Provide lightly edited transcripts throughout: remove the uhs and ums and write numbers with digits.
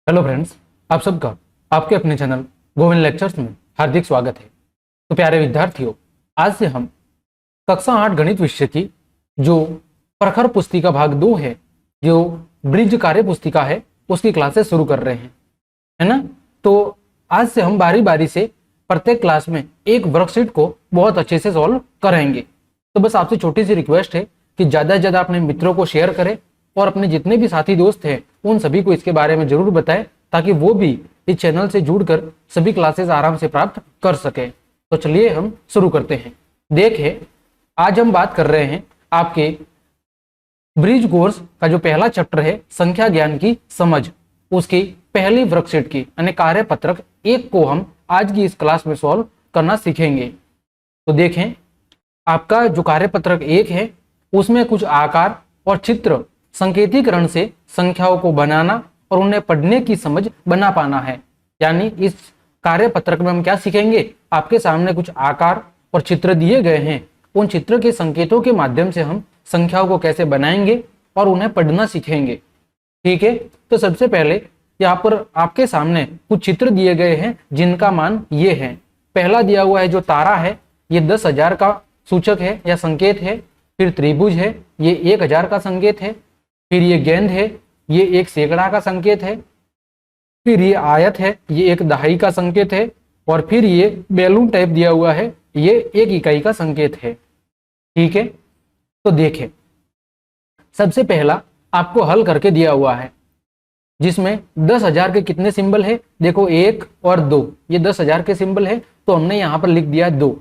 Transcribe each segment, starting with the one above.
Hello friends, आप सबका आपके अपने चैनल गोविंद लेक्चर्स में हार्दिक स्वागत है। तो प्यारे विद्यार्थियों, आज से हम कक्षा 8 गणित विषय की जो प्रखर पुस्तिका भाग 2 है, जो ब्रिज कार्य पुस्तिका है, उसकी क्लासेस शुरू कर रहे हैं, है ना। तो आज से हम बारी बारी से प्रत्येक क्लास में एक वर्कशीट को बहुत अच्छे से सॉल्व करेंगे। तो बस आपसे छोटी सी रिक्वेस्ट है कि ज़्यादा से ज़्यादा अपने मित्रों को शेयर करें और अपने जितने भी साथी दोस्त हैं उन सभी को इसके बारे में जरूर बताएं, ताकि वो भी इस चैनल से जुड़कर सभी क्लासेस आराम से प्राप्त कर सकें। तो चलिए हम शुरू करते हैं। देखिए, आज हम बात कर रहे हैं आपके ब्रिज कोर्स का जो पहला चैप्टर है संख्या ज्ञान की समझ, उसकी पहली वर्कशीट की यानी कार्यपत्रक 1 को हम आज की इस क्लास में सॉल्व करना सीखेंगे। तो देखें, आपका जो कार्यपत्रक 1 है उसमें कुछ आकार और चित्र संकेतीकरण से संख्याओं को बनाना और उन्हें पढ़ने की समझ बना पाना है। यानी इस कार्यपत्रक में हम क्या सीखेंगे, आपके सामने कुछ आकार और चित्र दिए गए हैं, उन चित्र के संकेतों के माध्यम से हम संख्याओं को कैसे बनाएंगे और उन्हें पढ़ना सीखेंगे। ठीक है, तो सबसे पहले यहाँ पर आपके सामने कुछ चित्र दिए गए हैं जिनका मान ये है। पहला दिया हुआ है जो तारा है, ये 10,000 का सूचक है या संकेत है। फिर त्रिभुज है, ये 1,000 का संकेत है। फिर ये गेंद है, ये 1 सैकड़ा का संकेत है। फिर ये आयत है, ये 1 दहाई का संकेत है। और फिर ये बैलून टाइप दिया हुआ है, ये 1 इकाई का संकेत है। ठीक है, तो देखें, सबसे पहला आपको हल करके दिया हुआ है जिसमें 10,000 के कितने सिंबल है, देखो 1 और 2, ये 10,000 के सिंबल है तो हमने यहाँ पर लिख दिया 2।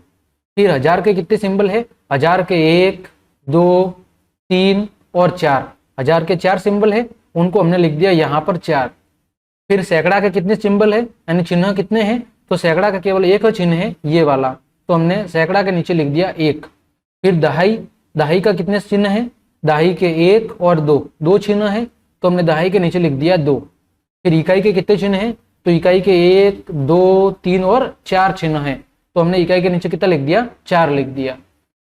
फिर 1000 के कितने सिंबल है, 1000 के 1, 2, 3 और 4, 1000 के 4 सिंबल है, उनको हमने लिख दिया यहाँ पर 4। फिर सैकड़ा के कितने सिंबल है यानी चिन्ह कितने हैं, तो सैकड़ा का केवल एक चिन्ह है, ये वाला, तो हमने सैकड़ा के नीचे लिख दिया 1। फिर दहाई, दहाई का कितने चिन्ह है, दहाई के 1 और 2, 2 चिन्ह है, तो हमने दहाई के नीचे लिख दिया 2। फिर इकाई के कितने चिन्ह हैं, तो इकाई के 1, 2, 3 और 4 चिन्ह है, तो हमने इकाई के नीचे कितना लिख दिया, 4 लिख दिया।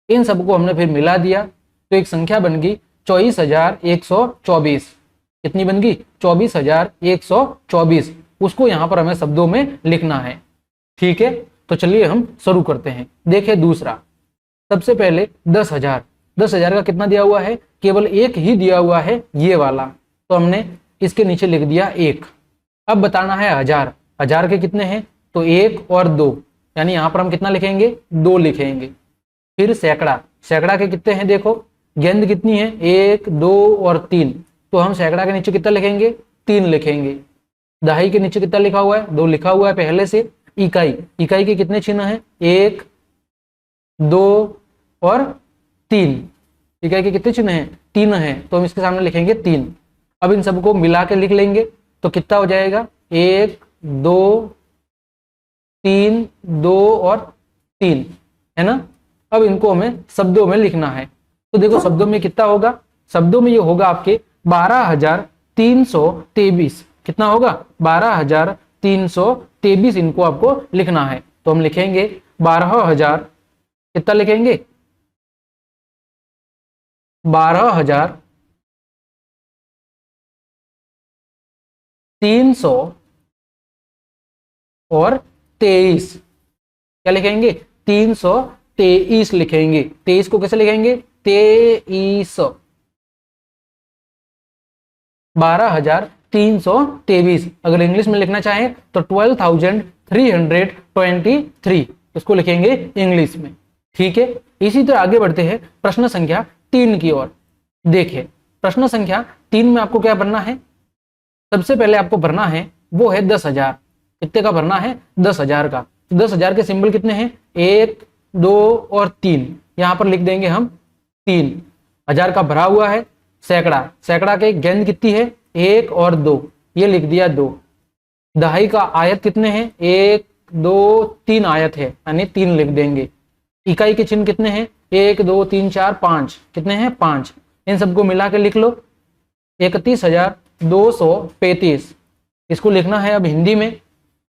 इन सबको हमने फिर मिला दिया तो एक संख्या बन गई 24,124। कितनी बन गई, 24,124। उसको यहाँ पर हमें शब्दों में लिखना है। ठीक है, तो चलिए हम शुरू करते हैं। देखिए दूसरा, सबसे पहले 10,000, 10,000 का कितना दिया हुआ है, केवल 1 ही दिया हुआ है, ये वाला, तो हमने इसके नीचे लिख दिया 1। अब बताना है 1000, 1000 के कितने हैं, तो 1 और 2, यानी यहाँ पर हम कितना लिखेंगे, 2 लिखेंगे। फिर सैकड़ा, सैकड़ा के कितने हैं, देखो गेंद कितनी है, 1, 2 और 3, तो हम सैकड़ा के नीचे कितना लिखेंगे, 3 लिखेंगे। दहाई के नीचे कितना लिखा हुआ है, 2 लिखा हुआ है पहले से। इकाई, इकाई के कितने चिन्ह हैं, 1, 2 और 3, इकाई के कितने चिन्ह हैं, 3 हैं, तो हम इसके सामने लिखेंगे 3। अब इन सबको मिला के लिख लेंगे तो कितना हो जाएगा, 1, 2, 3, 2 और 3, है ना। अब इनको हमें शब्दों में लिखना है, तो देखो शब्दों में कितना होगा, शब्दों में ये होगा आपके 12,323। कितना होगा, 12,323 इनको आपको लिखना है। तो हम लिखेंगे 12,000, कितना लिखेंगे, 12,300 और 23, क्या लिखेंगे, 323 लिखेंगे। 23 को कैसे लिखेंगे, 23, 12,323। अगर इंग्लिश में लिखना चाहें तो 12,323, इसको लिखेंगे इंग्लिश में। ठीक है, इसी तरह आगे बढ़ते हैं प्रश्न संख्या 3 की ओर। देखिए, प्रश्न संख्या 3 में आपको क्या भरना है, सबसे पहले आपको भरना है वो है 10,000। कितने का भरना है, 10,000 का। तो 10,000 के सिंबल कितने हैं, 1, 2 और 3, यहां पर लिख देंगे हम 3। 1000 का भरा हुआ है सैकड़ा, सैकड़ा के गेंद कितनी है, 1 और 2, ये लिख दिया 2। दहाई का आयत कितने हैं, 1, 2, 3 आयत है, यानी 3 लिख देंगे। इकाई के चिन्ह कितने हैं, 1, 2, 3, 4, 5, कितने हैं, 5। इन सबको मिला के लिख लो 31,235। इसको लिखना है अब हिंदी में,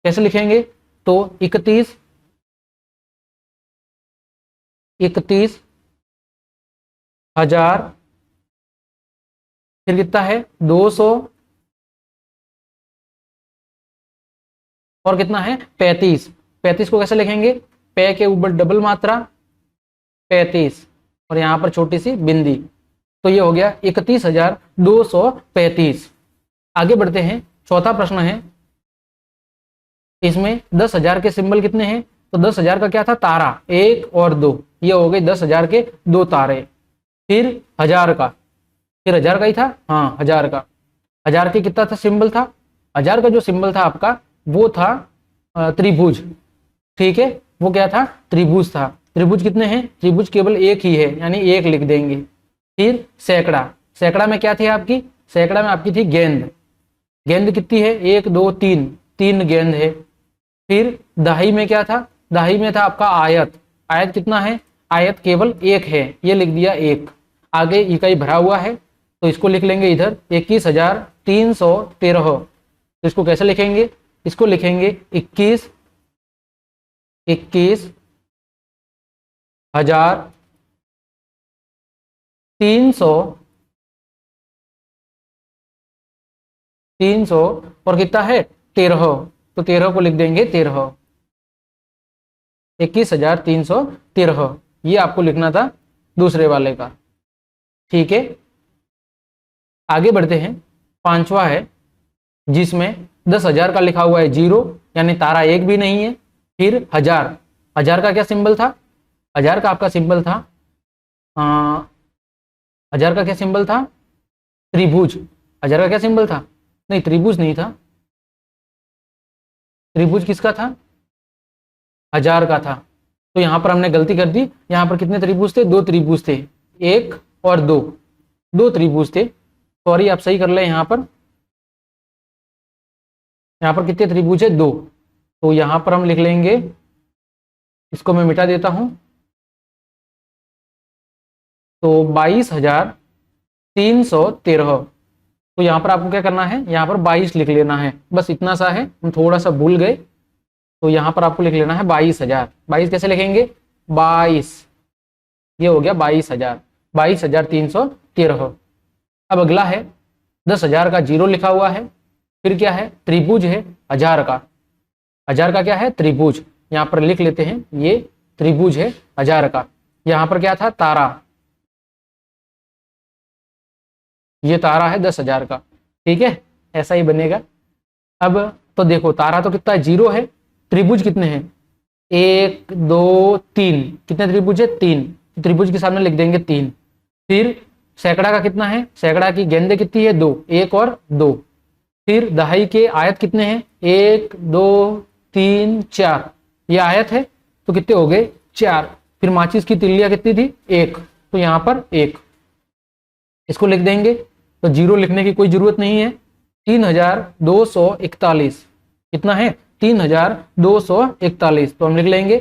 कैसे लिखेंगे, तो 31,000, फिर कितना है, 200 और कितना है 35। 35 को कैसे लिखेंगे, पे के ऊपर डबल मात्रा 35 और यहाँ पर छोटी सी बिंदी, तो ये हो गया 31,235। आगे बढ़ते हैं, चौथा प्रश्न है, इसमें 10,000 के सिंबल कितने हैं, तो 10,000 का क्या था, तारा 1 और 2, ये हो गए 10,000 के 2 तारे। फिर 1000 का, फिर 1000 का ही था, हाँ 1000 का, 1000 के कितना था सिंबल था, 1000 का जो सिंबल था आपका वो था त्रिभुज, ठीक है, वो क्या था, त्रिभुज था। त्रिभुज कितने हैं, त्रिभुज केवल एक ही है, यानी एक लिख देंगे। फिर सैकड़ा, सैकड़ा में क्या थी आपकी, सैकड़ा में आपकी थी गेंद, गेंद कितनी है, 1 2 3, 3 गेंद है। फिर दहाई में क्या था, दहाई में था आपका आयत, आयत कितना है, आयत केवल एक है, ये लिख दिया एक। आगे इकाई भरा हुआ है तो इसको लिख लेंगे इधर 21,313, तो इसको कैसे लिखेंगे, इसको लिखेंगे 21,300 और कितना है 13, तो 13 को लिख देंगे 13, 21,313, ये आपको लिखना था दूसरे वाले का, ठीक है। आगे बढ़ते हैं, पांचवा है जिसमें 10,000 का लिखा हुआ है 0, यानी तारा एक भी नहीं है। फिर 1000, 1000 का क्या सिंबल था, 1000 का आपका सिंबल था 1000 का क्या सिंबल था, त्रिभुज। 1000 का क्या सिंबल था, नहीं त्रिभुज नहीं था, त्रिभुज किसका था, 1000 का था। तो यहां पर हमने गलती कर दी, यहां पर कितने त्रिभुज थे, 2 त्रिभुज थे, 1 और 2, 2 त्रिभुज थे, सॉरी आप सही कर ले, यहां पर कितने त्रिभुज है, 2, तो यहां पर हम लिख लेंगे, इसको मैं मिटा देता हूं, तो 22,313, तो यहां पर आपको क्या करना है, यहां पर 22 लिख लेना है, बस इतना सा है, हम थोड़ा सा भूल गए, तो यहां पर आपको लिख लेना है 22,000। 22 कैसे लिखेंगे, 22, ये हो गया 22,000, 22,313। अब अगला है 10,000 का 0 लिखा हुआ है, फिर क्या है, त्रिभुज है 1000 का, 1000 का क्या है, त्रिभुज, यहां पर लिख लेते हैं, ये त्रिभुज है 1000 का। यहां पर क्या था, तारा, ये तारा है 10,000 का, ठीक है, ऐसा ही बनेगा। अब तो देखो तारा तो कितना 0 है, त्रिभुज कितने हैं, 1 2 3, कितने त्रिभुज है, 3, त्रिभुज के सामने लिख देंगे 3। फिर सैकड़ा का कितना है, सैकड़ा की गेंदें कितनी है, 2, 1 और 2। फिर दहाई के आयत कितने हैं, 1 2 3 4, ये आयत है तो कितने हो गए 4। फिर माचिस की तिल्लियां कितनी थी, 1, तो यहाँ पर 1, इसको लिख देंगे, तो 0 लिखने की कोई जरूरत नहीं है। 3,241, कितना है, 3,241, तो हम लिख लेंगे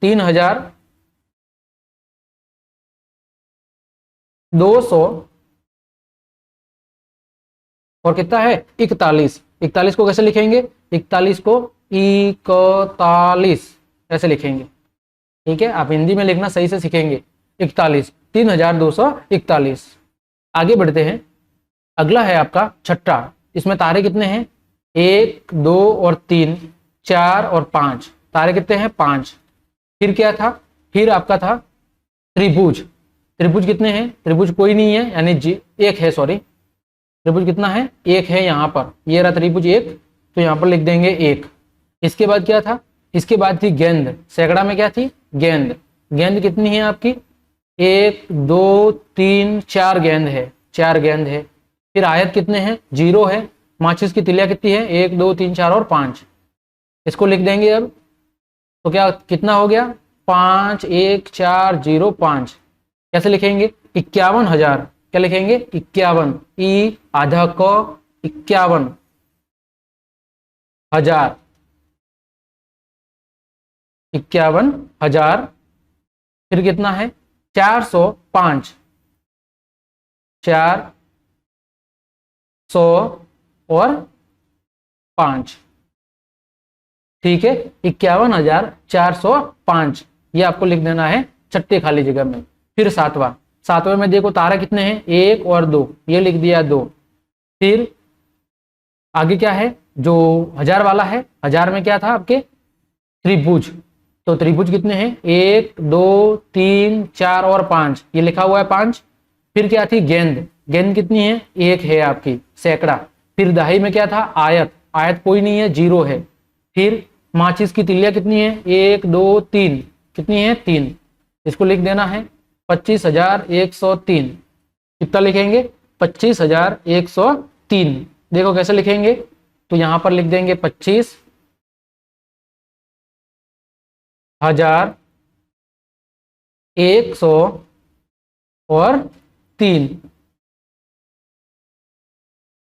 3,200 और कितना है 41, 41 को कैसे लिखेंगे, 41 को 41 ऐसे लिखेंगे, ठीक है, आप हिंदी में लिखना सही से सीखेंगे। 41, 3,241। आगे बढ़ते हैं, अगला है आपका छठा, इसमें तारे कितने हैं, 1 2 और 3, 4 और 5, तारे कितने हैं 5। फिर क्या था, फिर आपका था त्रिभुज, त्रिभुज कितने हैं, त्रिभुज कोई नहीं है, यानी एक है, सॉरी त्रिभुज कितना है, एक है, यहाँ पर ये रहा त्रिभुज 1, तो यहाँ पर लिख देंगे 1। इसके बाद क्या था, इसके बाद थी गेंद, सैकड़ा में क्या थी, गेंद, गेंद कितनी है आपकी, 1 2 3 4 गेंद है, 4 गेंद है। फिर आयत कितने हैं, 0 है, माचिस की तिलिया कितनी है, 1 2 3 4 और 5, इसको लिख देंगे। अब तो क्या कितना हो गया, 5 1 4 0 5, कैसे लिखेंगे, 51,000, क्या लिखेंगे 51, ई आधा क 51,000, 51,000। फिर कितना है 405, 400 और 5, ठीक है, 51,405, ये आपको लिख देना है छठे खाली जगह में। फिर सातवां, सातवें में देखो तारा कितने हैं, 1 और 2, ये लिख दिया 2। फिर आगे क्या है, जो 1000 वाला है, 1000 में क्या था आपके त्रिभुज, तो त्रिभुज कितने हैं 1 2 3 4 और 5, ये लिखा हुआ है 5। फिर क्या थी गेंद, गेंद कितनी है 1 है आपकी सैकड़ा। फिर दहाई में क्या था आयत, आयत कोई नहीं है 0 है। फिर माचिस की तिलिया कितनी है 1 2 3, कितनी है 3, इसको लिख देना है 25,103। कितना लिखेंगे 25,103। देखो कैसे लिखेंगे, तो यहां पर लिख देंगे 25,103।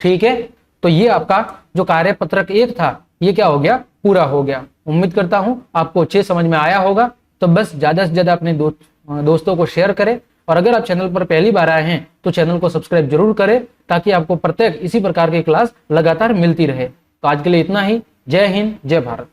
ठीक है, तो ये आपका जो कार्यपत्रक 1 था ये क्या हो गया, पूरा हो गया। उम्मीद करता हूं आपको अच्छे समझ में आया होगा। तो बस ज्यादा से ज्यादा अपने दोस्तों को शेयर करें, और अगर आप चैनल पर पहली बार आए हैं तो चैनल को सब्सक्राइब जरूर करें, ताकि आपको प्रत्येक इसी प्रकार की क्लास लगातार मिलती रहे। तो आज के लिए इतना ही। जय हिंद, जय भारत।